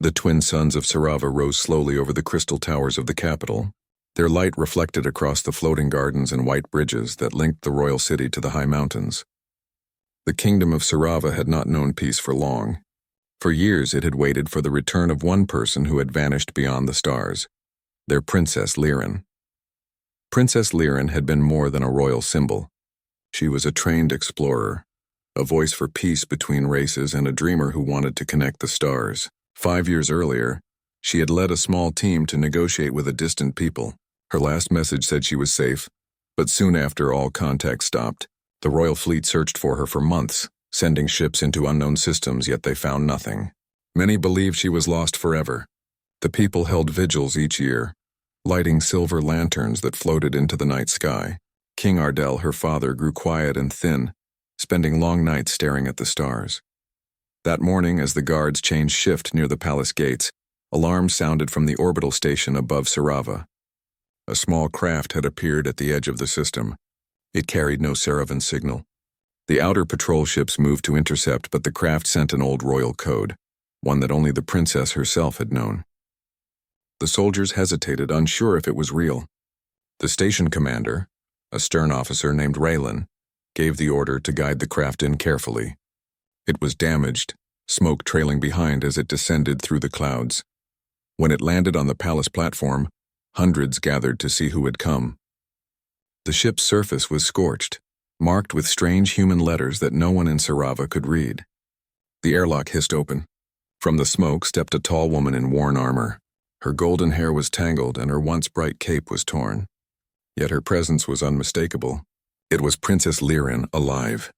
The twin suns of Scifi rose slowly over the crystal towers of the capital. Their light reflected across the floating gardens and white bridges that linked the royal city to the high mountains. The kingdom of Scifi had not known peace for long. For years it had waited for the return of one person who had vanished beyond the stars, their Princess Liren. Princess Liren had been more than a royal symbol. She was a trained explorer, a voice for peace between races and a dreamer who wanted to connect the stars. 5 years earlier, she had led a small team to negotiate with a distant people. Her last message said she was safe, but soon after all contact stopped. The royal fleet searched for her for months, sending ships into unknown systems, yet they found nothing. Many believed she was lost forever. The people held vigils each year, lighting silver lanterns that floated into the night sky. King Ardell, her father, grew quiet and thin, spending long nights staring at the stars. That morning, as the guards changed shift near the palace gates, alarms sounded from the orbital station above Scifi. A small craft had appeared at the edge of the system. It carried no Seravan signal. The outer patrol ships moved to intercept, but the craft sent an old royal code, one that only the princess herself had known. The soldiers hesitated, unsure if it was real. The station commander, a stern officer named Raylan, gave the order to guide the craft in carefully. It was damaged, smoke trailing behind as it descended through the clouds. When it landed on the palace platform, hundreds gathered to see who had come. The ship's surface was scorched, marked with strange human letters that no one in Scifi could read. The airlock hissed open. From the smoke stepped a tall woman in worn armor. Her golden hair was tangled and her once bright cape was torn. Yet her presence was unmistakable. It was Princess Liren, alive.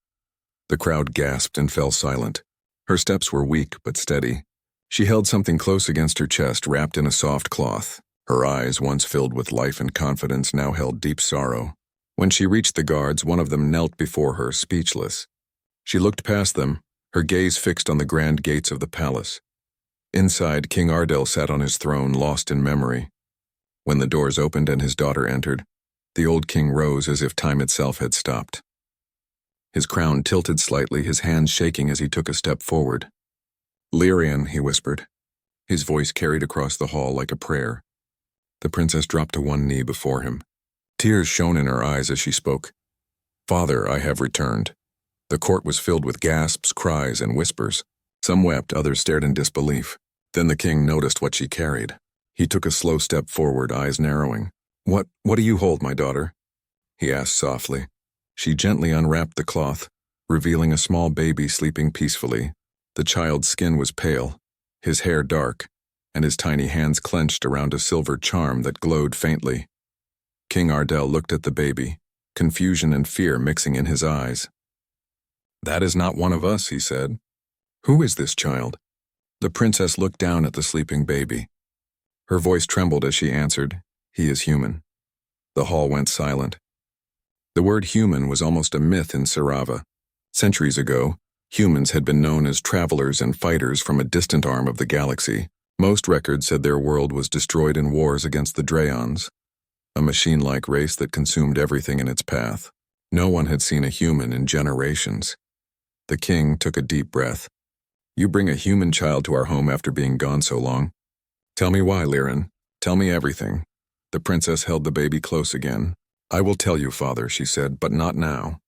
The crowd gasped and fell silent. Her steps were weak but steady. She held something close against her chest, wrapped in a soft cloth. Her eyes, once filled with life and confidence, now held deep sorrow. When she reached the guards, one of them knelt before her, speechless. She looked past them, her gaze fixed on the grand gates of the palace. Inside, King Ardell sat on his throne, lost in memory. When the doors opened and his daughter entered, the old king rose as if time itself had stopped. His crown tilted slightly, his hands shaking as he took a step forward. "Liren," he whispered. His voice carried across the hall like a prayer. The princess dropped to one knee before him. Tears shone in her eyes as she spoke. "Father, I have returned." The court was filled with gasps, cries, and whispers. Some wept, others stared in disbelief. Then the king noticed what she carried. He took a slow step forward, eyes narrowing. What do you hold, my daughter?" he asked softly. She gently unwrapped the cloth, revealing a small baby sleeping peacefully. The child's skin was pale, his hair dark, and his tiny hands clenched around a silver charm that glowed faintly. King Ardell looked at the baby, confusion and fear mixing in his eyes. "That is not one of us," he said. "Who is this child?" The princess looked down at the sleeping baby. Her voice trembled as she answered, "He is human." The hall went silent. The word human was almost a myth in Scifi. Centuries ago, humans had been known as travelers and fighters from a distant arm of the galaxy. Most records said their world was destroyed in wars against the Drayons, a machine-like race that consumed everything in its path. No one had seen a human in generations. The king took a deep breath. "You bring a human child to our home after being gone so long. Tell me why, Liren. Tell me everything." The princess held the baby close again. "I will tell you, father," she said, "but not now.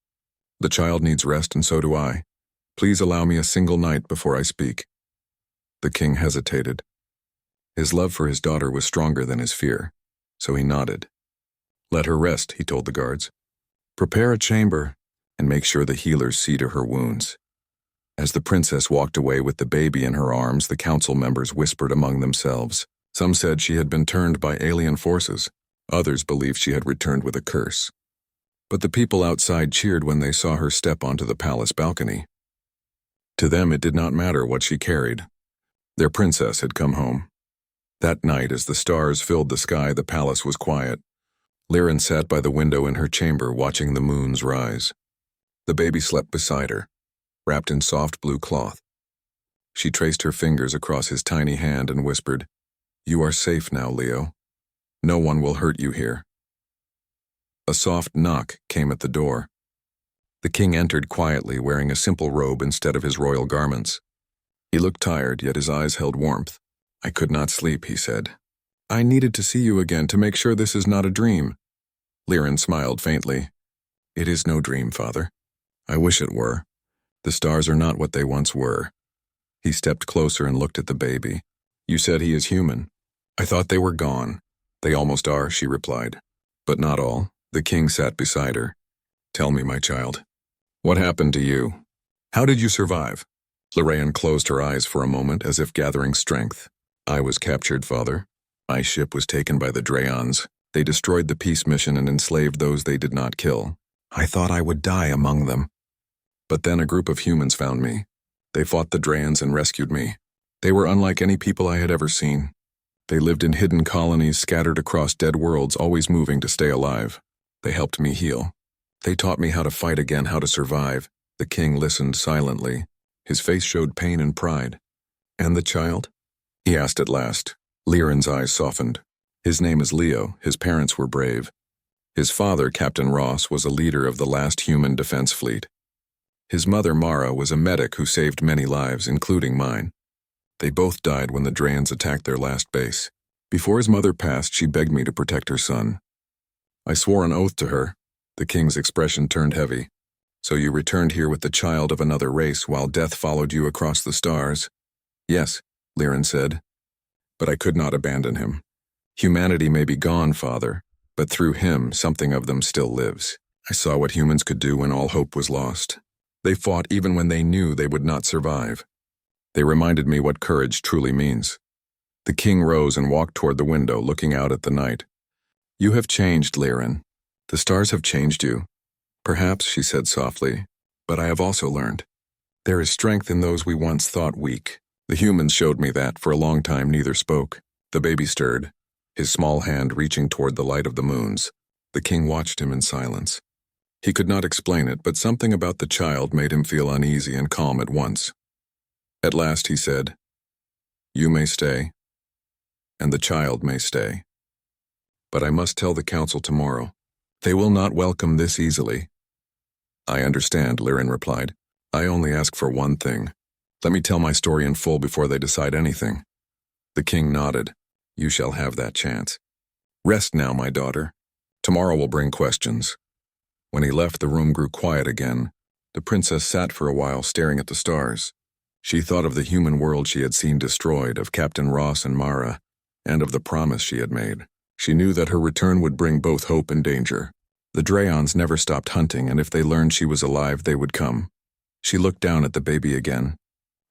The child needs rest and so do I. Please allow me a single night before I speak." The king hesitated. His love for his daughter was stronger than his fear, so he nodded. "Let her rest," he told the guards. "Prepare a chamber and make sure the healers see to her wounds." As the princess walked away with the baby in her arms, the council members whispered among themselves. Some said she had been turned by alien forces. Others believed she had returned with a curse. But the people outside cheered when they saw her step onto the palace balcony. To them, it did not matter what she carried. Their princess had come home. That night, as the stars filled the sky, the palace was quiet. Liren sat by the window in her chamber, watching the moons rise. The baby slept beside her, wrapped in soft blue cloth. She traced her fingers across his tiny hand and whispered, "You are safe now, Leo. No one will hurt you here." A soft knock came at the door. The king entered quietly, wearing a simple robe instead of his royal garments. He looked tired, yet his eyes held warmth. I could not sleep, he said. I needed to see you again to make sure this is not a dream. Liren smiled faintly. It is no dream, Father. I wish it were. The stars are not what they once were. He stepped closer and looked at the baby. You said he is human. I thought they were gone. They almost are, she replied. But not all. The king sat beside her. Tell me, my child. What happened to you? How did you survive? Lorraine closed her eyes for a moment as if gathering strength. I was captured, Father. My ship was taken by the Drayons. They destroyed the peace mission and enslaved those they did not kill. I thought I would die among them. But then a group of humans found me. They fought the Drayons and rescued me. They were unlike any people I had ever seen. They lived in hidden colonies scattered across dead worlds, always moving to stay alive. They helped me heal. They taught me how to fight again, how to survive. The king listened silently. His face showed pain and pride. And the child? He asked at last. Liren's eyes softened. His name is Leo. His parents were brave. His father, Captain Ross, was a leader of the last human defense fleet. His mother, Mara, was a medic who saved many lives, including mine. They both died when the Drayons attacked their last base. Before his mother passed, she begged me to protect her son. I swore an oath to her. The king's expression turned heavy. So you returned here with the child of another race while death followed you across the stars? Yes, Liren said. But I could not abandon him. Humanity may be gone, Father, but through him, something of them still lives. I saw what humans could do when all hope was lost. They fought even when they knew they would not survive. They reminded me what courage truly means. The king rose and walked toward the window, looking out at the night. You have changed, Liren. The stars have changed you. Perhaps, she said softly, but I have also learned. There is strength in those we once thought weak. The humans showed me that. For a long time neither spoke. The baby stirred, his small hand reaching toward the light of the moons. The king watched him in silence. He could not explain it, but something about the child made him feel uneasy and calm at once. At last he said, You may stay, and the child may stay. But I must tell the council tomorrow. They will not welcome this easily. I understand, Liren replied. I only ask for one thing. Let me tell my story in full before they decide anything. The king nodded. You shall have that chance. Rest now, my daughter. Tomorrow will bring questions. When he left, the room grew quiet again. The princess sat for a while staring at the stars. She thought of the human world she had seen destroyed, of Captain Ross and Mara, and of the promise she had made. She knew that her return would bring both hope and danger. The Drayons never stopped hunting, and if they learned she was alive, they would come. She looked down at the baby again.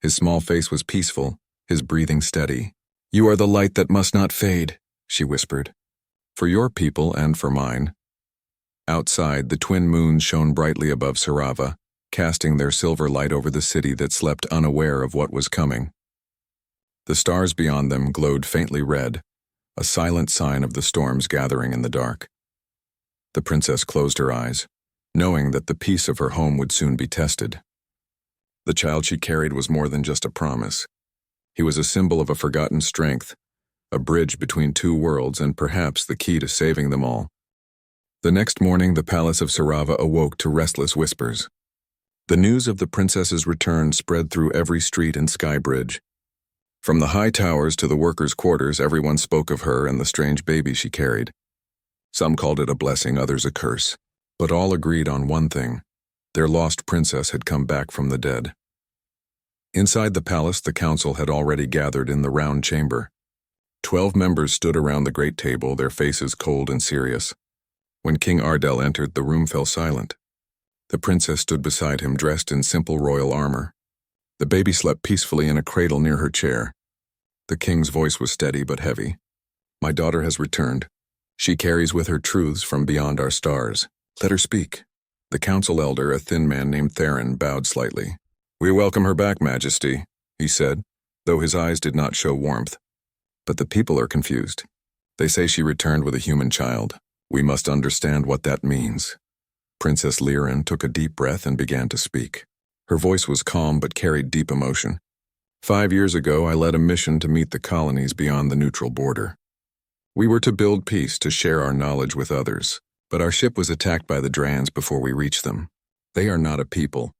His small face was peaceful, his breathing steady. You are the light that must not fade, she whispered. For your people and for mine. Outside, the twin moons shone brightly above Sarava, casting their silver light over the city that slept unaware of what was coming. The stars beyond them glowed faintly red, a silent sign of the storms gathering in the dark. The princess closed her eyes, knowing that the peace of her home would soon be tested. The child she carried was more than just a promise. He was a symbol of a forgotten strength, a bridge between two worlds, and perhaps the key to saving them all. The next morning, the palace of Sarava awoke to restless whispers. The news of the princess's return spread through every street and sky bridge. From the high towers to the workers' quarters, everyone spoke of her and the strange baby she carried. Some called it a blessing, others a curse, but all agreed on one thing. Their lost princess had come back from the dead. Inside the palace, the council had already gathered in the round chamber. 12 members stood around the great table, their faces cold and serious. When King Ardell entered, the room fell silent. The princess stood beside him, dressed in simple royal armor. The baby slept peacefully in a cradle near her chair. The king's voice was steady but heavy. My daughter has returned. She carries with her truths from beyond our stars. Let her speak. The council elder, a thin man named Theron, bowed slightly. We welcome her back, Majesty, he said, though his eyes did not show warmth. But the people are confused. They say she returned with a human child. We must understand what that means. Princess Liren took a deep breath and began to speak. Her voice was calm but carried deep emotion. 5 years ago, I led a mission to meet the colonies beyond the neutral border. We were to build peace, to share our knowledge with others, but our ship was attacked by the Drans before we reached them. They are not a people.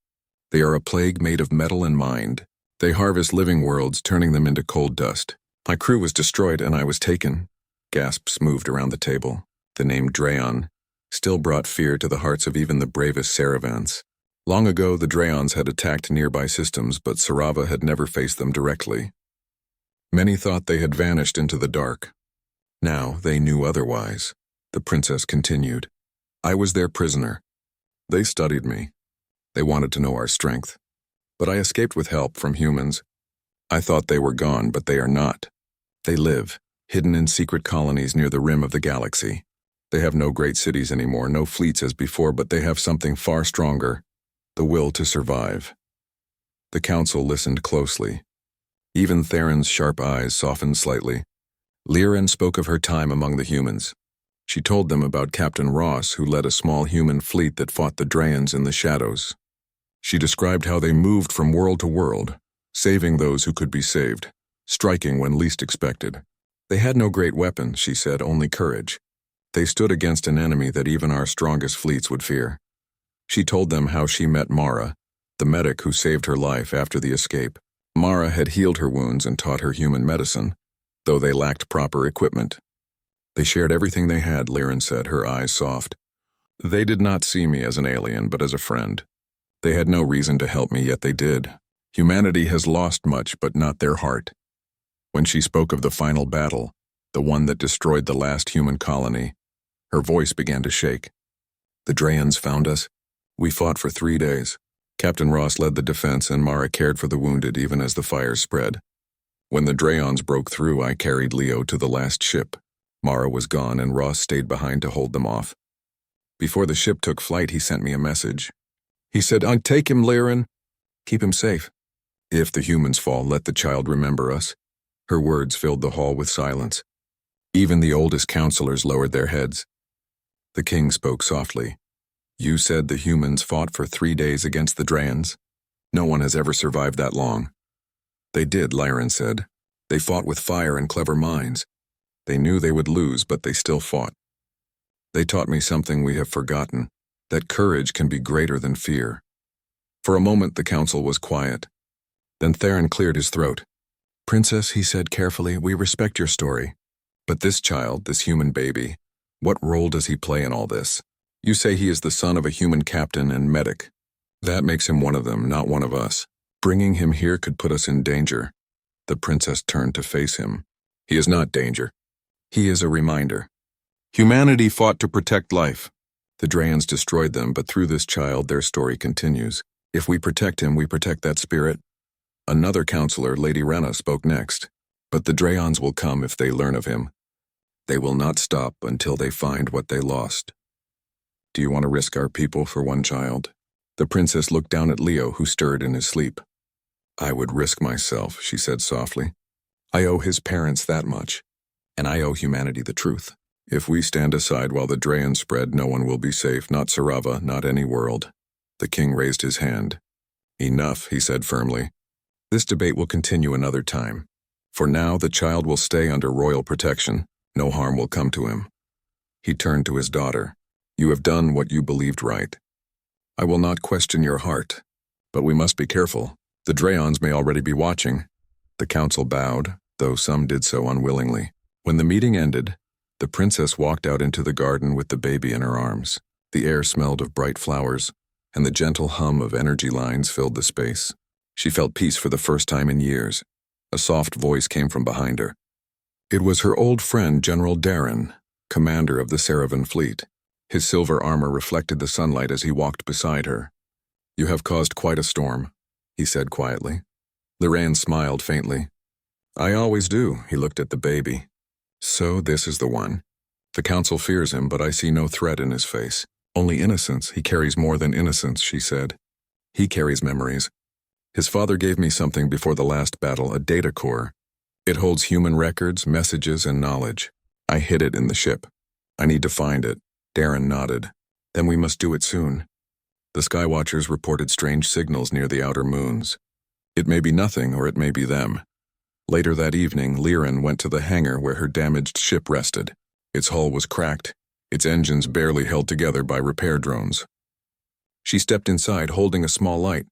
They are a plague made of metal and mind. They harvest living worlds, turning them into cold dust. My crew was destroyed and I was taken. Gasps moved around the table. The name Draon still brought fear to the hearts of even the bravest Saravans. Long ago, the Draons had attacked nearby systems, but Sarava had never faced them directly. Many thought they had vanished into the dark. Now they knew otherwise. The princess continued. I was their prisoner. They studied me. They wanted to know our strength. But I escaped with help from humans. I thought they were gone, but they are not. They live, hidden in secret colonies near the rim of the galaxy. They have no great cities anymore, no fleets as before, but they have something far stronger, the will to survive. The council listened closely. Even Theron's sharp eyes softened slightly. Liren spoke of her time among the humans. She told them about Captain Ross, who led a small human fleet that fought the Draons in the shadows. She described how they moved from world to world, saving those who could be saved, striking when least expected. They had no great weapons, she said, only courage. They stood against an enemy that even our strongest fleets would fear. She told them how she met Mara, the medic who saved her life after the escape. Mara had healed her wounds and taught her human medicine, though they lacked proper equipment. They shared everything they had, Liren said, her eyes soft. They did not see me as an alien, but as a friend. They had no reason to help me, yet they did. Humanity has lost much, but not their heart. When she spoke of the final battle, the one that destroyed the last human colony, her voice began to shake. The Draons found us. We fought for 3 days. Captain Ross led the defense and Mara cared for the wounded even as the fires spread. When the Draons broke through, I carried Leo to the last ship. Mara was gone and Ross stayed behind to hold them off. Before the ship took flight, he sent me a message. He said, I'd take him, Liren. Keep him safe. If the humans fall, let the child remember us. Her words filled the hall with silence. Even the oldest counselors lowered their heads. The king spoke softly. You said the humans fought for 3 days against the Draons. No one has ever survived that long. They did, Liren said. They fought with fire and clever minds. They knew they would lose, but they still fought. They taught me something we have forgotten, that courage can be greater than fear. For a moment the council was quiet. Then Theron cleared his throat. Princess, he said carefully, we respect your story. But this child, this human baby, what role does he play in all this? You say he is the son of a human captain and medic. That makes him one of them, not one of us. Bringing him here could put us in danger. The princess turned to face him. He is not danger. He is a reminder. Humanity fought to protect life. The Draons destroyed them, but through this child their story continues. If we protect him, we protect that spirit. Another counselor, Lady Renna, spoke next. But the Draons will come if they learn of him. They will not stop until they find what they lost. Do you want to risk our people for one child? The princess looked down at Leo, who stirred in his sleep. I would risk myself, she said softly. I owe his parents that much, and I owe humanity the truth. If we stand aside while the Draons spread, no one will be safe, not Sarava, not any world. The king raised his hand. Enough, he said firmly. This debate will continue another time. For now, the child will stay under royal protection. No harm will come to him. He turned to his daughter. You have done what you believed right. I will not question your heart, but we must be careful. The Draons may already be watching. The council bowed, though some did so unwillingly. When the meeting ended, the princess walked out into the garden with the baby in her arms. The air smelled of bright flowers, and the gentle hum of energy lines filled the space. She felt peace for the first time in years. A soft voice came from behind her. It was her old friend, General Darren, commander of the Saravan fleet. His silver armor reflected the sunlight as he walked beside her. You have caused quite a storm, he said quietly. Liren smiled faintly. I always do, he looked at the baby. So this is the one. The council fears him, but I see no threat in his face. Only innocence. He carries more than innocence, she said. He carries memories. His father gave me something before the last battle, a data core. It holds human records, messages, and knowledge. I hid it in the ship. I need to find it. Darren nodded. Then we must do it soon. The Skywatchers reported strange signals near the outer moons. It may be nothing, or it may be them. Later that evening, Liren went to the hangar where her damaged ship rested. Its hull was cracked, its engines barely held together by repair drones. She stepped inside, holding a small light.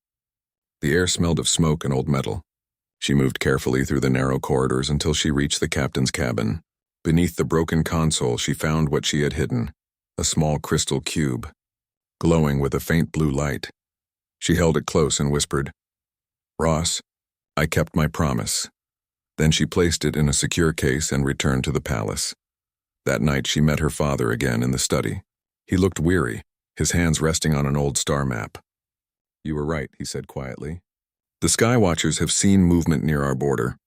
The air smelled of smoke and old metal. She moved carefully through the narrow corridors until she reached the captain's cabin. Beneath the broken console, she found what she had hidden, a small crystal cube, glowing with a faint blue light. She held it close and whispered, "Ross, I kept my promise." Then she placed it in a secure case and returned to the palace. That night she met her father again in the study. He looked weary, his hands resting on an old star map. "You were right," he said quietly. "The Sky Watchers have seen movement near our border.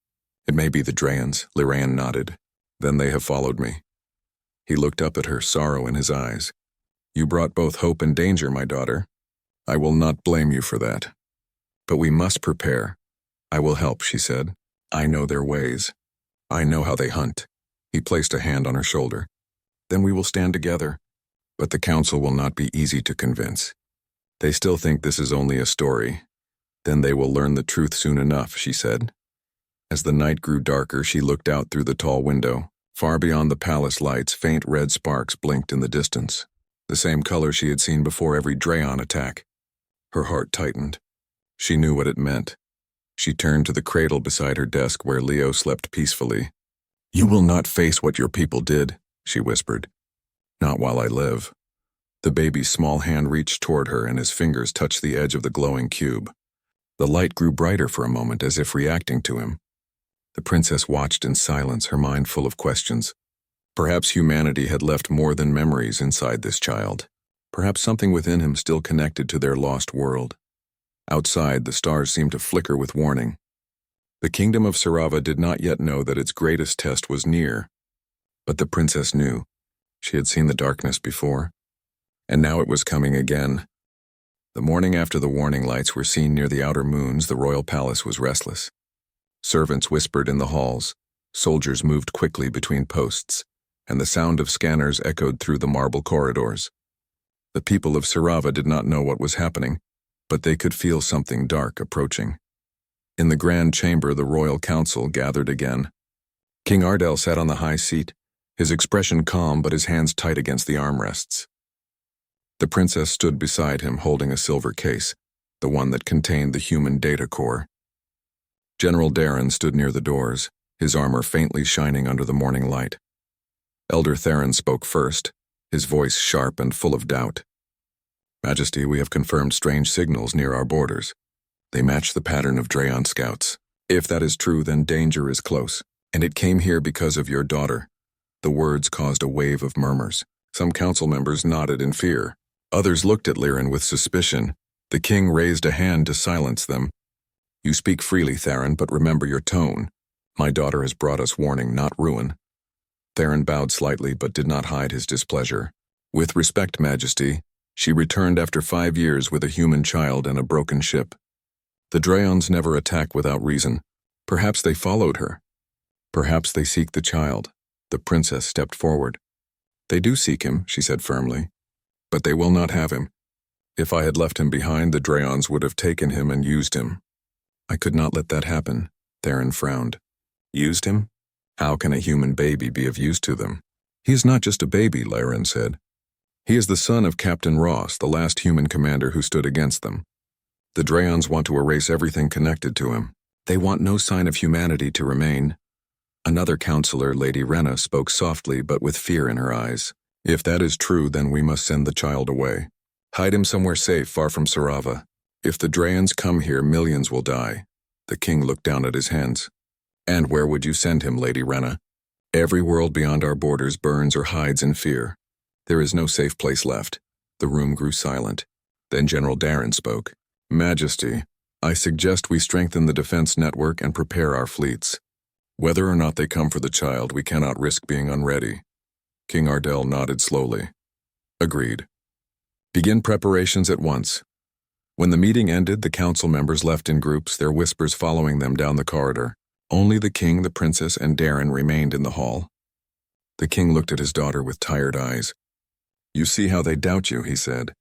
It may be the Drayans," Lyran nodded. "Then they have followed me." He looked up at her, sorrow in his eyes. "You brought both hope and danger, my daughter. I will not blame you for that. But we must prepare. I will help," she said. "I know their ways. I know how they hunt." He placed a hand on her shoulder. "Then we will stand together. But the council will not be easy to convince. They still think this is only a story. Then they will learn the truth soon enough," she said. As the night grew darker, she looked out through the tall window. Far beyond the palace lights, faint red sparks blinked in the distance, the same color she had seen before every Drayon attack. Her heart tightened. She knew what it meant. She turned to the cradle beside her desk where Leo slept peacefully. "You will not face what your people did," she whispered. "Not while I live." The baby's small hand reached toward her and his fingers touched the edge of the glowing cube. The light grew brighter for a moment as if reacting to him. The princess watched in silence, her mind full of questions. Perhaps humanity had left more than memories inside this child. Perhaps something within him still connected to their lost world. Outside, the stars seemed to flicker with warning. The kingdom of Sarava did not yet know that its greatest test was near. But the princess knew. She had seen the darkness before. And now it was coming again. The morning after the warning lights were seen near the outer moons, the royal palace was restless. Servants whispered in the halls, soldiers moved quickly between posts, and the sound of scanners echoed through the marble corridors. The people of Sarava did not know what was happening, but they could feel something dark approaching. In the grand chamber, the royal council gathered again. King Ardell sat on the high seat, his expression calm but his hands tight against the armrests. The princess stood beside him holding a silver case, the one that contained the human data core. General Darren stood near the doors, his armor faintly shining under the morning light. Elder Theron spoke first, his voice sharp and full of doubt. "Majesty, we have confirmed strange signals near our borders. They match the pattern of Drayon scouts. If that is true, then danger is close, and it came here because of your daughter." The words caused a wave of murmurs. Some council members nodded in fear. Others looked at Lyran with suspicion. The king raised a hand to silence them. "You speak freely, Theron, but remember your tone. My daughter has brought us warning, not ruin." Theron bowed slightly but did not hide his displeasure. "With respect, Majesty, she returned after 5 years with a human child and a broken ship. The Drayons never attack without reason. Perhaps they followed her. Perhaps they seek the child." The princess stepped forward. "They do seek him," she said firmly. "But they will not have him. If I had left him behind, the Drayons would have taken him and used him." "I could not let that happen," Theron frowned. "Used him? How can a human baby be of use to them?" "He is not just a baby," Lyran said. "He is the son of Captain Ross, the last human commander who stood against them. The Drayons want to erase everything connected to him. They want no sign of humanity to remain." Another counselor, Lady Renna, spoke softly but with fear in her eyes. "If that is true, then we must send the child away. Hide him somewhere safe, far from Sarava. If the Drayons come here, millions will die." The king looked down at his hands. "And where would you send him, Lady Renna? Every world beyond our borders burns or hides in fear. There is no safe place left." The room grew silent. Then General Darren spoke. "Majesty, I suggest we strengthen the defense network and prepare our fleets. Whether or not they come for the child, we cannot risk being unready." King Ardell nodded slowly. "Agreed. Begin preparations at once." When the meeting ended, the council members left in groups, their whispers following them down the corridor. Only the king, the princess, and Darren remained in the hall. The king looked at his daughter with tired eyes. "You see how they doubt you," he said.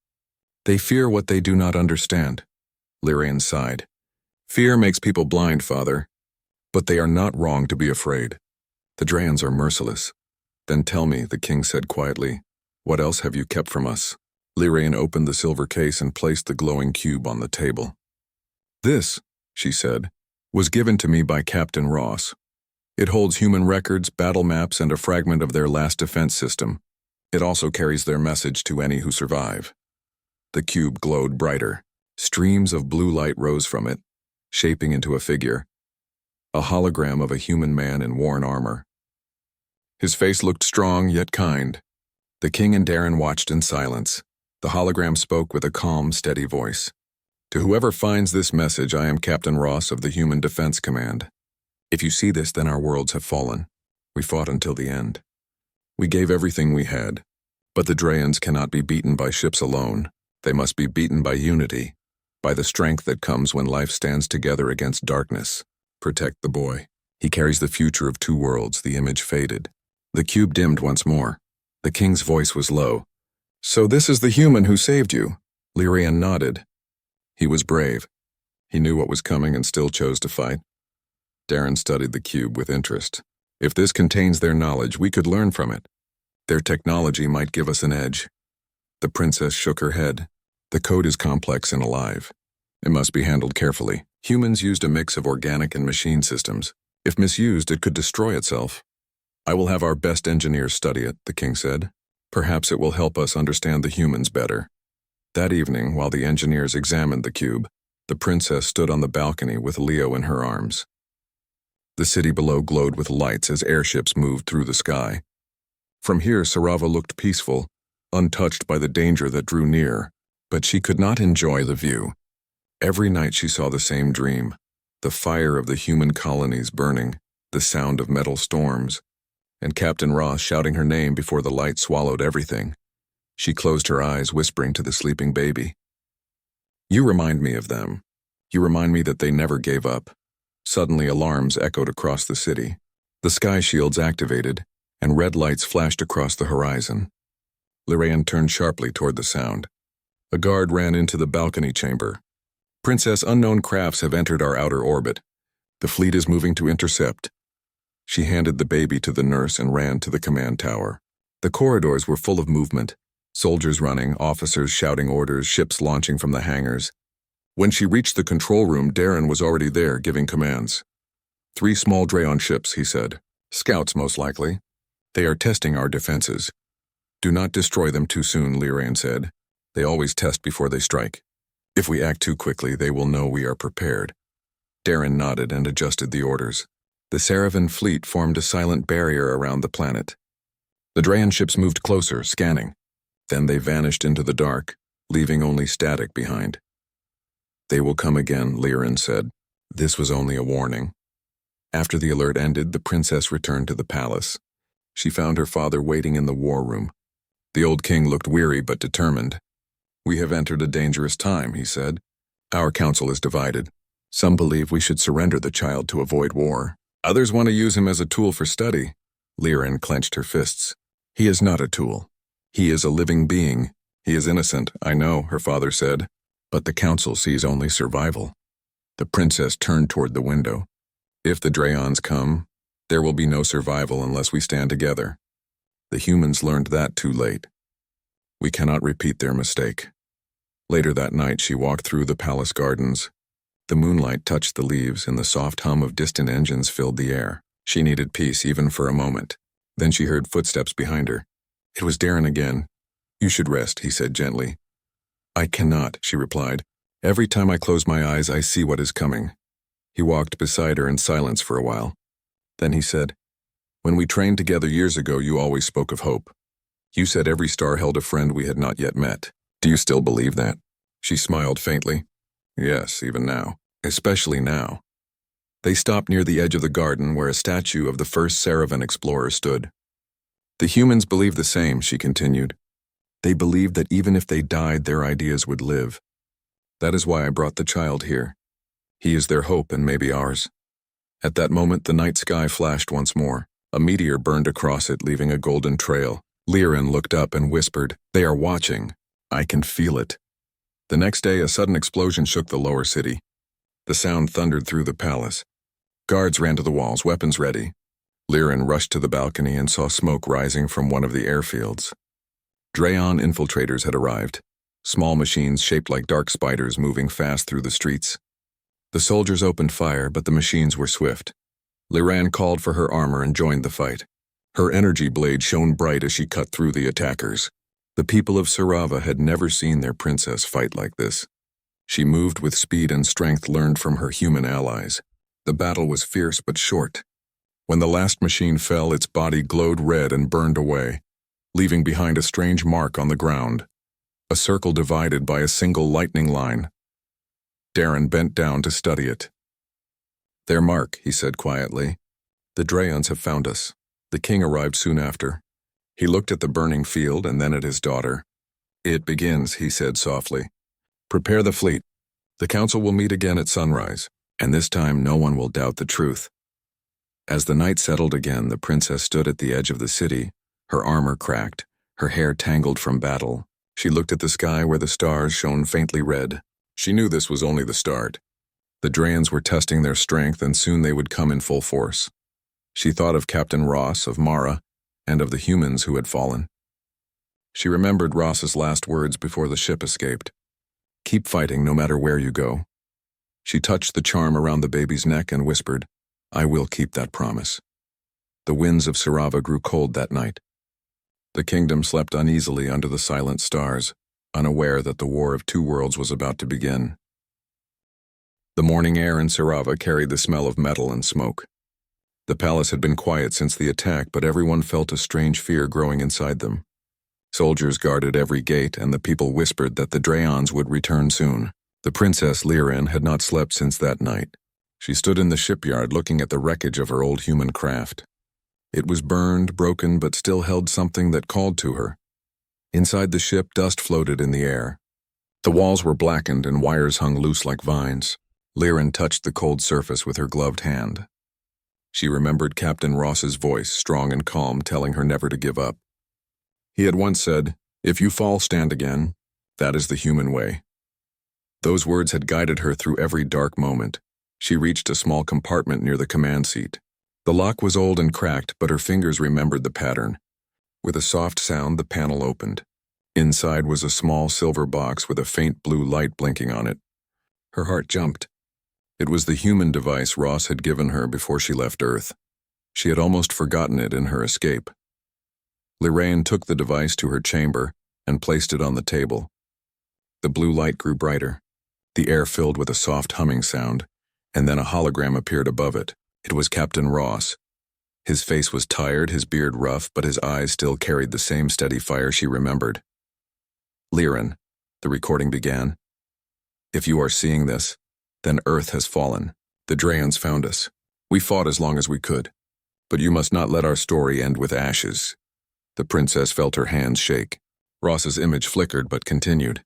"They fear what they do not understand." Lyran sighed. "Fear makes people blind, father. But they are not wrong to be afraid. The Drayons are merciless." "Then tell me," the king said quietly, "what else have you kept from us?" Lyran opened the silver case and placed the glowing cube on the table. "This," she said. was given to me by Captain Ross. It holds human records, battle maps, and a fragment of their last defense system. It also carries their message to any who survive. The cube glowed brighter. Streams of blue light rose from it, shaping into a figure. A hologram of a human man in worn armor. His face looked strong yet kind. The king and Darren watched in silence. The hologram spoke with a calm, steady voice. To whoever finds this message, I am Captain Ross of the Human Defense Command. If you see this, then our worlds have fallen. We fought until the end. We gave everything we had. But the Drayans cannot be beaten by ships alone. They must be beaten by unity, by the strength that comes when life stands together against darkness. Protect the boy. He carries the future of two worlds. The image faded. The cube dimmed once more. The king's voice was low. So this is the human who saved you? Lyrian nodded. He was brave. He knew what was coming and still chose to fight. Darren studied the cube with interest. If this contains their knowledge, we could learn from it. Their technology might give us an edge. The princess shook her head. The code is complex and alive. It must be handled carefully. Humans used a mix of organic and machine systems. If misused, it could destroy itself. I will have our best engineers study it, the king said. Perhaps it will help us understand the humans better. That evening, while the engineers examined the cube, the princess stood on the balcony with Leo in her arms. The city below glowed with lights as airships moved through the sky. From here, Sarava looked peaceful, untouched by the danger that drew near, but she could not enjoy the view. Every night she saw the same dream, the fire of the human colonies burning, the sound of metal storms, and Captain Ross shouting her name before the light swallowed everything. She closed her eyes, whispering to the sleeping baby. You remind me of them. You remind me that they never gave up. Suddenly alarms echoed across the city. The sky shields activated, and red lights flashed across the horizon. Lyrian turned sharply toward the sound. A guard ran into the balcony chamber. Princess, unknown crafts have entered our outer orbit. The fleet is moving to intercept. She handed the baby to the nurse and ran to the command tower. The corridors were full of movement. Soldiers running, officers shouting orders, ships launching from the hangars. When she reached the control room, Darren was already there, giving commands. 3 small Drayon ships, he said. Scouts, most likely. They are testing our defenses. Do not destroy them too soon, Lyrian said. They always test before they strike. If we act too quickly, they will know we are prepared. Darren nodded and adjusted the orders. The Saravan fleet formed a silent barrier around the planet. The Drayon ships moved closer, scanning. Then they vanished into the dark, leaving only static behind. They will come again, Lyrian said. This was only a warning. After the alert ended, the princess returned to the palace. She found her father waiting in the war room. The old king looked weary but determined. We have entered a dangerous time, he said. Our council is divided. Some believe we should surrender the child to avoid war. Others want to use him as a tool for study. Lyrian clenched her fists. He is not a tool. He is a living being. He is innocent, I know, her father said. But the council sees only survival. The princess turned toward the window. If the Drayons come, there will be no survival unless we stand together. The humans learned that too late. We cannot repeat their mistake. Later that night, she walked through the palace gardens. The moonlight touched the leaves and the soft hum of distant engines filled the air. She needed peace even for a moment. Then she heard footsteps behind her. It was Darren again. You should rest, he said gently. I cannot, she replied. Every time I close my eyes, I see what is coming. He walked beside her in silence for a while. Then he said, When we trained together years ago, you always spoke of hope. You said every star held a friend we had not yet met. Do you still believe that? She smiled faintly. Yes, even now. Especially now. They stopped near the edge of the garden where a statue of the first Saravan explorer stood. The humans believe the same, she continued. They believed that even if they died, their ideas would live. That is why I brought the child here. He is their hope and maybe ours. At that moment, the night sky flashed once more. A meteor burned across it, leaving a golden trail. Lyrian looked up and whispered, They are watching. I can feel it. The next day, a sudden explosion shook the lower city. The sound thundered through the palace. Guards ran to the walls, weapons ready. Lyrian rushed to the balcony and saw smoke rising from one of the airfields. Drayon infiltrators had arrived. Small machines shaped like dark spiders moving fast through the streets. The soldiers opened fire, but the machines were swift. Liran called for her armor and joined the fight. Her energy blade shone bright as she cut through the attackers. The people of Sarava had never seen their princess fight like this. She moved with speed and strength learned from her human allies. The battle was fierce but short. When the last machine fell, its body glowed red and burned away, leaving behind a strange mark on the ground, a circle divided by a single lightning line. Darren bent down to study it. "Their mark," he said quietly. "The Drayons have found us." The king arrived soon after. He looked at the burning field and then at his daughter. "It begins," he said softly. "Prepare the fleet. The council will meet again at sunrise, and this time no one will doubt the truth." As the night settled again, the princess stood at the edge of the city, her armor cracked, her hair tangled from battle. She looked at the sky where the stars shone faintly red. She knew this was only the start. The Drayons were testing their strength, and soon they would come in full force. She thought of Captain Ross, of Mara, and of the humans who had fallen. She remembered Ross's last words before the ship escaped. "Keep fighting no matter where you go." She touched the charm around the baby's neck and whispered, "I will keep that promise." The winds of Sarava grew cold that night. The kingdom slept uneasily under the silent stars, unaware that the War of Two Worlds was about to begin. The morning air in Sarava carried the smell of metal and smoke. The palace had been quiet since the attack, but everyone felt a strange fear growing inside them. Soldiers guarded every gate, and the people whispered that the Drayons would return soon. The Princess Liran had not slept since that night. She stood in the shipyard looking at the wreckage of her old human craft. It was burned, broken, but still held something that called to her. Inside the ship, dust floated in the air. The walls were blackened and wires hung loose like vines. Liran touched the cold surface with her gloved hand. She remembered Captain Ross's voice, strong and calm, telling her never to give up. He had once said, "If you fall, stand again. That is the human way." Those words had guided her through every dark moment. She reached a small compartment near the command seat. The lock was old and cracked, but her fingers remembered the pattern. With a soft sound, the panel opened. Inside was a small silver box with a faint blue light blinking on it. Her heart jumped. It was the human device Ross had given her before she left Earth. She had almost forgotten it in her escape. Liran took the device to her chamber and placed it on the table. The blue light grew brighter. The air filled with a soft humming sound, and then a hologram appeared above it. It was Captain Ross. His face was tired, his beard rough, but his eyes still carried the same steady fire she remembered. "Liran," the recording began. "If you are seeing this, then Earth has fallen. The Drayons found us. We fought as long as we could. But you must not let our story end with ashes." The princess felt her hands shake. Ross's image flickered but continued.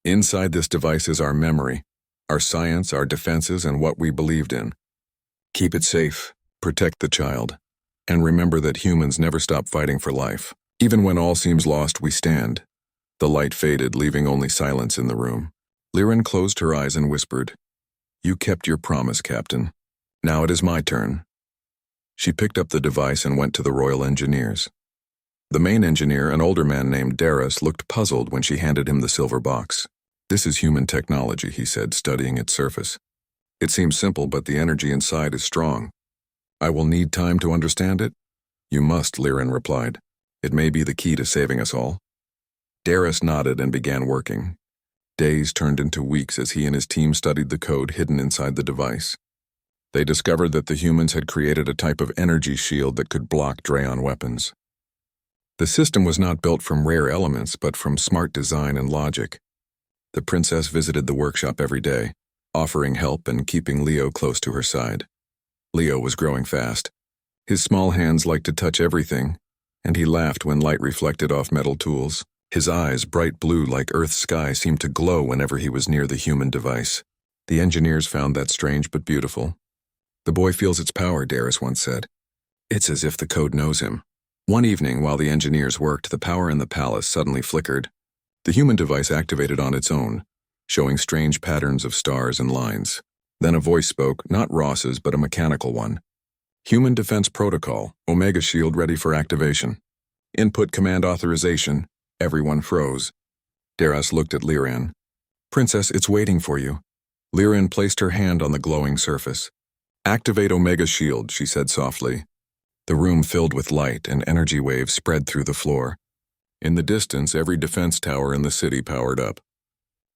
"Inside this device is our memory, our science, our defenses, and what we believed in. Keep it safe, protect the child, and remember that humans never stop fighting for life. Even when all seems lost, we stand." The light faded, leaving only silence in the room. Liran closed her eyes and whispered, "You kept your promise, Captain. Now it is my turn." She picked up the device and went to the Royal Engineers. The main engineer, an older man named Darius, looked puzzled when she handed him the silver box. "This is human technology," he said, studying its surface. "It seems simple, but the energy inside is strong. I will need time to understand it." "You must," Liran replied. "It may be the key to saving us all." Darius nodded and began working. Days turned into weeks as he and his team studied the code hidden inside the device. They discovered that the humans had created a type of energy shield that could block Drayon weapons. The system was not built from rare elements, but from smart design and logic. The princess visited the workshop every day, offering help and keeping Leo close to her side. Leo was growing fast. His small hands liked to touch everything, and he laughed when light reflected off metal tools. His eyes, bright blue like Earth's sky, seemed to glow whenever he was near the human device. The engineers found that strange but beautiful. "The boy feels its power," Darius once said. "It's as if the code knows him." One evening, while the engineers worked, the power in the palace suddenly flickered. The human device activated on its own, showing strange patterns of stars and lines. Then a voice spoke, not Ross's, but a mechanical one. "Human Defense Protocol, Omega Shield ready for activation. Input command authorization." Everyone froze. Darius looked at Liran. "Princess, it's waiting for you." Liren placed her hand on the glowing surface. "Activate Omega Shield," she said softly. The room filled with light and energy waves spread through the floor. In the distance, every defense tower in the city powered up.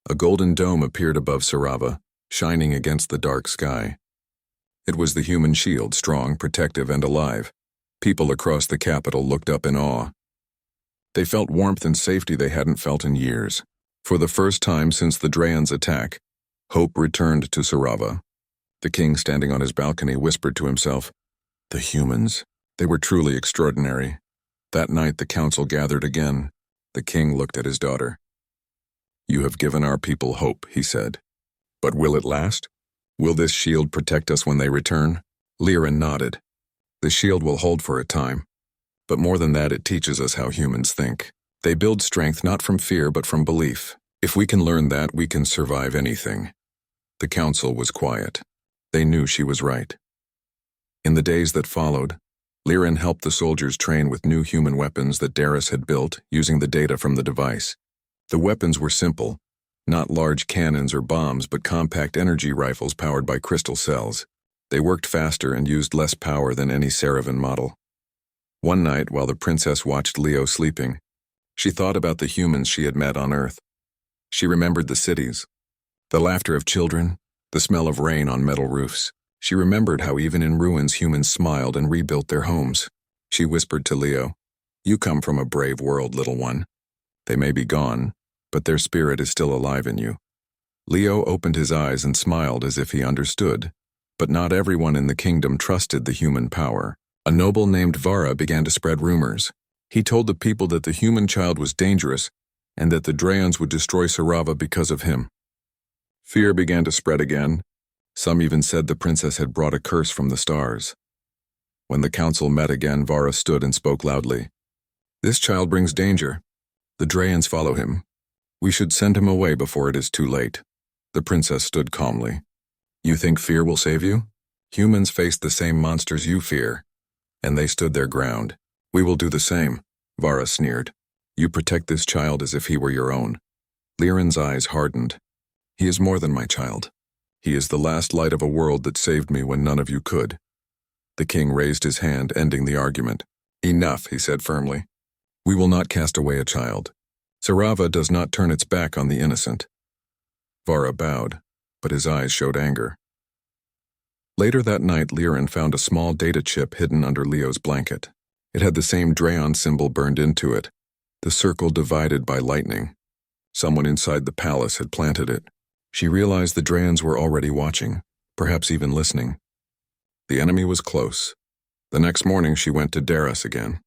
A golden dome appeared above Sarava, shining against the dark sky. It was the human shield, strong, protective, and alive. People across the capital looked up in awe. They felt warmth and safety they hadn't felt in years. For the first time since the Draen's attack, hope returned to Sarava. The king, standing on his balcony, whispered to himself, "The humans, they were truly extraordinary." That night the council gathered again. The king looked at his daughter. "You have given our people hope," he said. "But will it last? Will this shield protect us when they return?" Liren nodded. "The shield will hold for a time. But more than that, it teaches us how humans think. They build strength not from fear but from belief. If we can learn that, we can survive anything." The council was quiet. They knew she was right. In the days that followed, Liren helped the soldiers train with new human weapons that Darius had built using the data from the device. The weapons were simple, not large cannons or bombs, but compact energy rifles powered by crystal cells. They worked faster and used less power than any Saravan model. One night, while the princess watched Leo sleeping, she thought about the humans she had met on Earth. She remembered the cities, the laughter of children, the smell of rain on metal roofs. She remembered how even in ruins humans smiled and rebuilt their homes. She whispered to Leo, "You come from a brave world, little one. They may be gone, but their spirit is still alive in you." Leo opened his eyes and smiled as if he understood, but not everyone in the kingdom trusted the human power. A noble named Vara began to spread rumors. He told the people that the human child was dangerous and that the Draens would destroy Sarava because of him. Fear began to spread again. Some even said the princess had brought a curse from the stars. When the council met again, Vara stood and spoke loudly. "This child brings danger. The Draens follow him. We should send him away before it is too late." The princess stood calmly. "You think fear will save you? Humans face the same monsters you fear, and they stood their ground. We will do the same," Vara sneered. "You protect this child as if he were your own." Liren's eyes hardened. "He is more than my child. He is the last light of a world that saved me when none of you could." The king raised his hand, ending the argument. "Enough," he said firmly. "We will not cast away a child. Sarava does not turn its back on the innocent." Vara bowed, but his eyes showed anger. Later that night, Liren found a small data chip hidden under Leo's blanket. It had the same Draen symbol burned into it, the circle divided by lightning. Someone inside the palace had planted it. She realized the Draens were already watching, perhaps even listening. The enemy was close. The next morning she went to Darius again.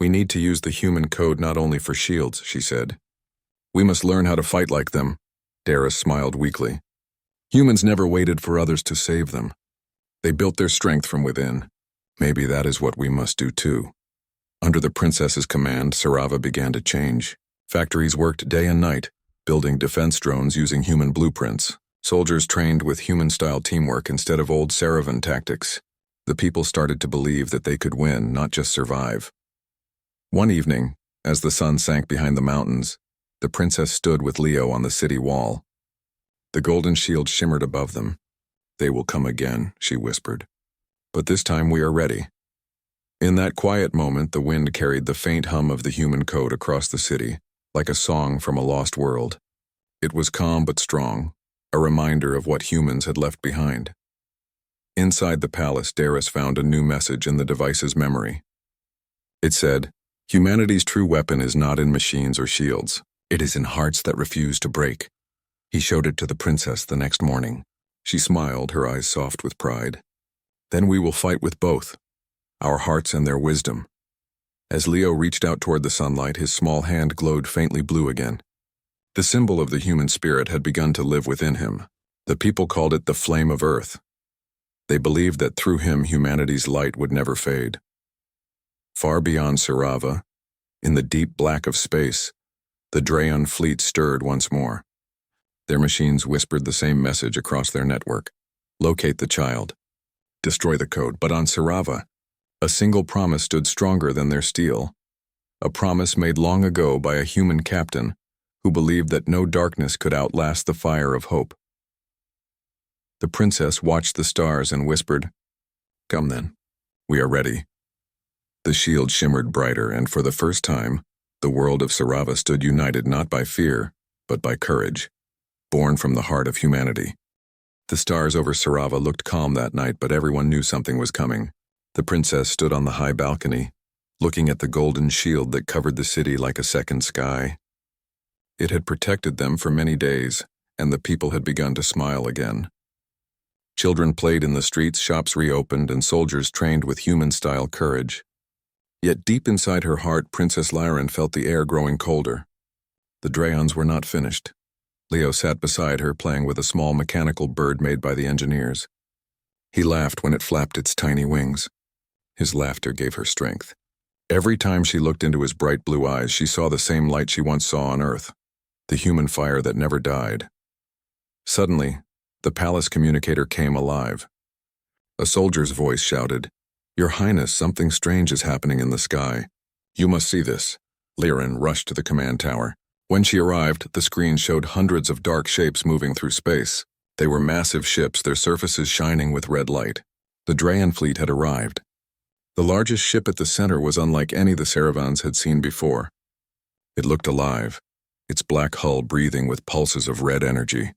"We need to use the human code not only for shields," she said. "We must learn how to fight like them." Darius smiled weakly. "Humans never waited for others to save them. They built their strength from within. Maybe that is what we must do too." Under the princess's command, Sarava began to change. Factories worked day and night, building defense drones using human blueprints. Soldiers trained with human-style teamwork instead of old Saravan tactics. The people started to believe that they could win, not just survive. One evening, as the sun sank behind the mountains, the princess stood with Leo on the city wall. The golden shield shimmered above them. "They will come again," she whispered. "But this time we are ready." In that quiet moment, the wind carried the faint hum of the human code across the city, like a song from a lost world. It was calm but strong, a reminder of what humans had left behind. Inside the palace, Darius found a new message in the device's memory. It said, "Humanity's true weapon is not in machines or shields. It is in hearts that refuse to break." He showed it to the princess the next morning. She smiled, her eyes soft with pride. "Then we will fight with both, our hearts and their wisdom." As Leo reached out toward the sunlight, his small hand glowed faintly blue again. The symbol of the human spirit had begun to live within him. The people called it the flame of earth. They believed that through him humanity's light would never fade. Far beyond Sarava, in the deep black of space, the Draen fleet stirred once more. Their machines whispered the same message across their network. Locate the child. Destroy the code. But on Sarava, a single promise stood stronger than their steel. A promise made long ago by a human captain who believed that no darkness could outlast the fire of hope. The princess watched the stars and whispered, "Come then, we are ready." The shield shimmered brighter, and for the first time, the world of Scifi stood united not by fear, but by courage, born from the heart of humanity. The stars over Scifi looked calm that night, but everyone knew something was coming. The princess stood on the high balcony, looking at the golden shield that covered the city like a second sky. It had protected them for many days, and the people had begun to smile again. Children played in the streets, shops reopened, and soldiers trained with human-style courage. Yet deep inside her heart, Princess Lyran felt the air growing colder. The Drayons were not finished. Leo sat beside her, playing with a small mechanical bird made by the engineers. He laughed when it flapped its tiny wings. His laughter gave her strength. Every time she looked into his bright blue eyes, she saw the same light she once saw on Earth, the human fire that never died. Suddenly, the palace communicator came alive. A soldier's voice shouted, "Your Highness, something strange is happening in the sky. You must see this." Lyran rushed to the command tower. When she arrived, the screen showed hundreds of dark shapes moving through space. They were massive ships, their surfaces shining with red light. The Drayan fleet had arrived. The largest ship at the center was unlike any the Saravans had seen before. It looked alive, its black hull breathing with pulses of red energy.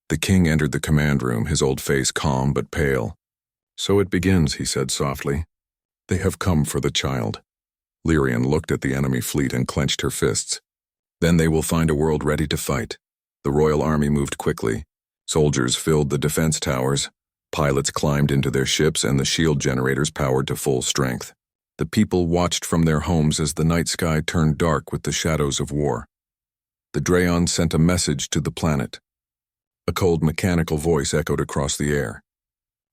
The king entered the command room, his old face calm but pale. "So it begins," he said softly. "They have come for the child." Lyrian looked at the enemy fleet and clenched her fists. "Then they will find a world ready to fight." The royal army moved quickly. Soldiers filled the defense towers. Pilots climbed into their ships, and the shield generators powered to full strength. The people watched from their homes as the night sky turned dark with the shadows of war. The Drayon sent a message to the planet. A cold mechanical voice echoed across the air.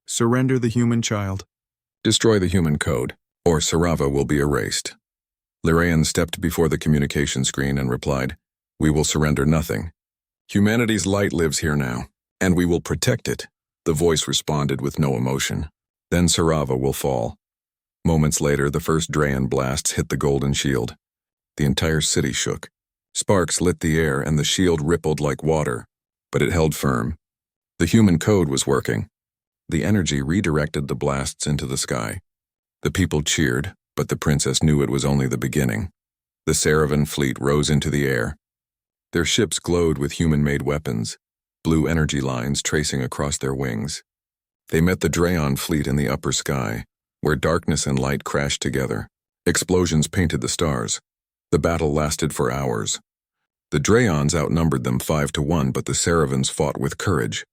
"Surrender the human child." "Destroy the human code, or Scifi will be erased." Lyrian stepped before the communication screen and replied, "We will surrender nothing. Humanity's light lives here now, and we will protect it." The voice responded with no emotion. "Then Scifi will fall." Moments later, the first Drayan blasts hit the golden shield. The entire city shook. Sparks lit the air, and the shield rippled like water, but it held firm. The human code was working. The energy redirected the blasts into the sky. The people cheered, but the princess knew it was only the beginning. The Saravan fleet rose into the air. Their ships glowed with human-made weapons, blue energy lines tracing across their wings. They met the Drayon fleet in the upper sky, where darkness and light crashed together. Explosions painted the stars. The battle lasted for hours. The Drayons outnumbered them 5-1, but the Saravans fought with courage.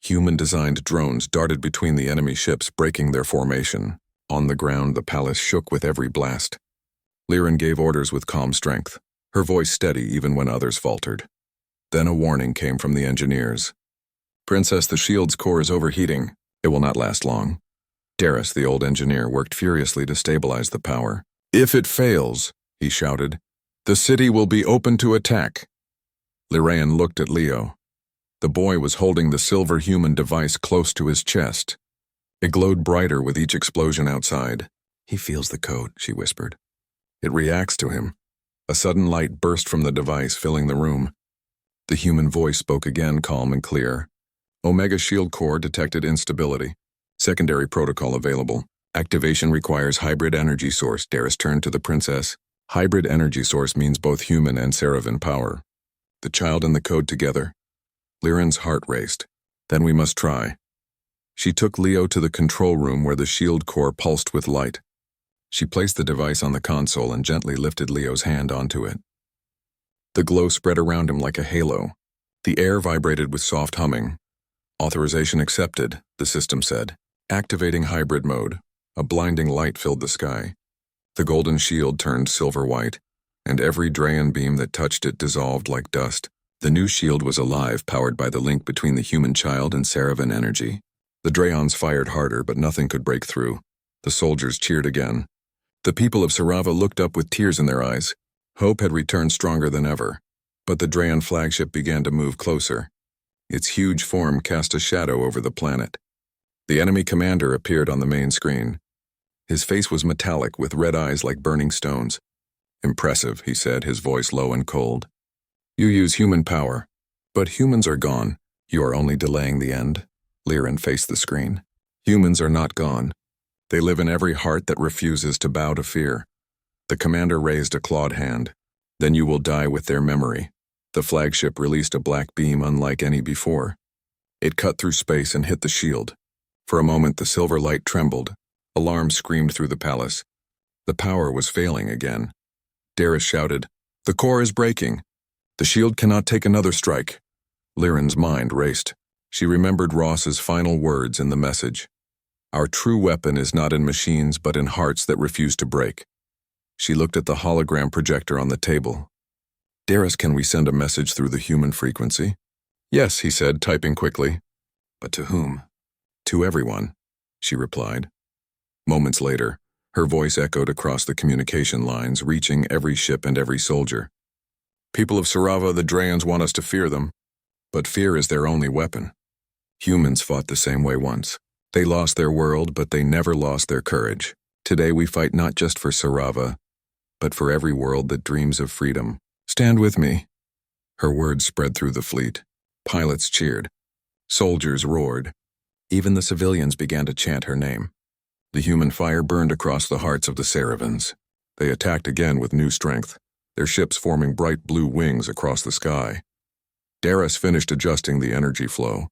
Human-designed drones darted between the enemy ships, breaking their formation. On the ground, the palace shook with every blast. Lyran gave orders with calm strength, her voice steady even when others faltered. Then a warning came from the engineers. "Princess, the shield's core is overheating. It will not last long." Darius, the old engineer, worked furiously to stabilize the power. "If it fails," he shouted, "the city will be open to attack." Lyran looked at Leo. The boy was holding the silver human device close to his chest. It glowed brighter with each explosion outside. "He feels the code," she whispered. "It reacts to him." A sudden light burst from the device, filling the room. The human voice spoke again, calm and clear. "Omega shield core detected instability. Secondary protocol available. Activation requires hybrid energy source." Darius turned to the princess. "Hybrid energy source means both human and Saravan power. The child and the code together." Lyran's heart raced. "Then we must try." She took Leo to the control room where the shield core pulsed with light. She placed the device on the console and gently lifted Leo's hand onto it. The glow spread around him like a halo. The air vibrated with soft humming. "Authorization accepted," the system said. Activating hybrid mode. A blinding light filled the sky. The golden shield turned silver white, and every Drayan beam that touched it dissolved like dust. The new shield was alive, powered by the link between the human child and Saravan energy. The Drayons fired harder, but nothing could break through. The soldiers cheered again. The people of Scifi looked up with tears in their eyes. Hope had returned stronger than ever. But the Drayan flagship began to move closer. Its huge form cast a shadow over the planet. The enemy commander appeared on the main screen. His face was metallic, with red eyes like burning stones. "Impressive," he said, his voice low and cold. "You use human power, but humans are gone. You are only delaying the end." Liren faced the screen. Humans are not gone. They live in every heart that refuses to bow to fear. The commander raised a clawed hand. Then you will die with their memory. The flagship released a black beam unlike any before. It cut through space and hit the shield. For a moment, the silver light trembled. Alarm screamed through the palace. The power was failing again. Darius shouted, "The core is breaking. The shield cannot take another strike." Liren's mind raced. She remembered Ross's final words in the message. "Our true weapon is not in machines but in hearts that refuse to break." She looked at the hologram projector on the table. "Darius, can we send a message through the human frequency?" "Yes," he said, typing quickly. "But to whom?" "To everyone," she replied. Moments later, her voice echoed across the communication lines, reaching every ship and every soldier. "People of Sarava, the Drayans want us to fear them, but fear is their only weapon. Humans fought the same way once. They lost their world, but they never lost their courage. Today we fight not just for Sarava, but for every world that dreams of freedom. Stand with me." Her words spread through the fleet. Pilots cheered. Soldiers roared. Even the civilians began to chant her name. The human fire burned across the hearts of the Saravans. They attacked again with new strength, their ships forming bright blue wings across the sky. Darius finished adjusting the energy flow.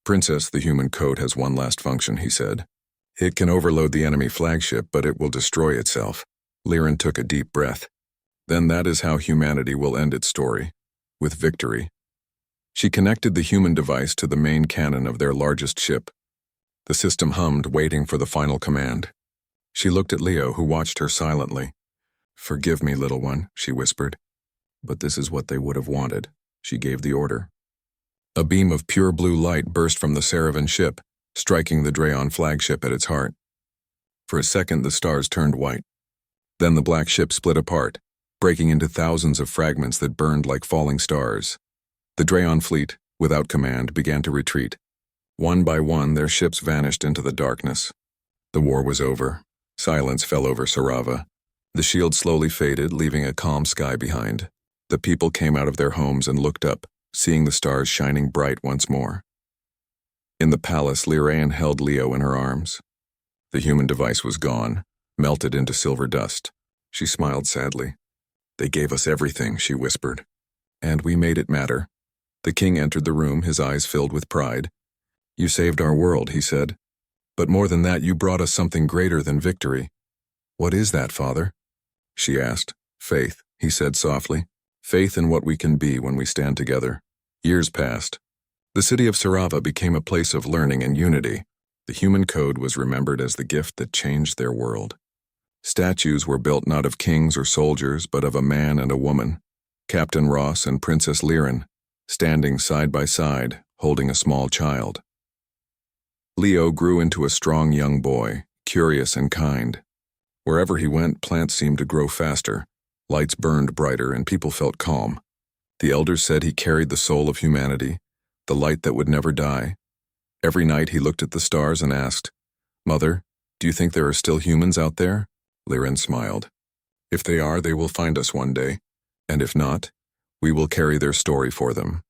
"Princess, the human code has one last function," he said. "It can overload the enemy flagship, but it will destroy itself." Liren took a deep breath. Then that is how humanity will end its story, with victory. She connected the human device to the main cannon of their largest ship. The system hummed, waiting for the final command. She looked at Leo, who watched her silently. "Forgive me, little one," she whispered. "But this is what they would have wanted." She gave the order. A beam of pure blue light burst from the Saravan ship, striking the Drayon flagship at its heart. For a second, the stars turned white. Then the black ship split apart, breaking into thousands of fragments that burned like falling stars. The Drayon fleet, without command, began to retreat. One by one, their ships vanished into the darkness. The war was over. Silence fell over Sarava. The shield slowly faded, leaving a calm sky behind. The people came out of their homes and looked up, seeing the stars shining bright once more. In the palace, Liren held Leo in her arms. The human device was gone, melted into silver dust. She smiled sadly. "They gave us everything," she whispered. "And we made it matter." The king entered the room, his eyes filled with pride. "You saved our world," he said. "But more than that, you brought us something greater than victory." "What is that, father?" she asked. "Faith," he said softly. "Faith in what we can be when we stand together." Years passed. The city of Sarava became a place of learning and unity. The human code was remembered as the gift that changed their world. Statues were built not of kings or soldiers, but of a man and a woman, Captain Ross and Princess Liren, standing side by side, holding a small child. Leo grew into a strong young boy, curious and kind. Wherever he went, plants seemed to grow faster, lights burned brighter, and people felt calm. The elders said he carried the soul of humanity, the light that would never die. Every night he looked at the stars and asked, "Mother, do you think there are still humans out there?" Liren smiled. "If they are, they will find us one day, and if not, we will carry their story for them."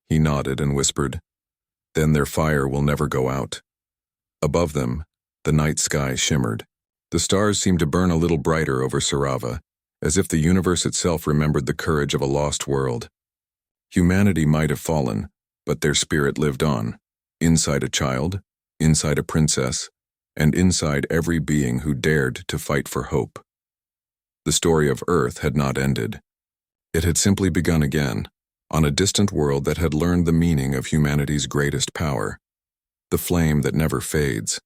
He nodded and whispered, "Then their fire will never go out." Above them, the night sky shimmered. The stars seemed to burn a little brighter over Sarava, as if the universe itself remembered the courage of a lost world. Humanity might have fallen, but their spirit lived on, inside a child, inside a princess, and inside every being who dared to fight for hope. The story of Earth had not ended. It had simply begun again, on a distant world that had learned the meaning of humanity's greatest power, the flame that never fades.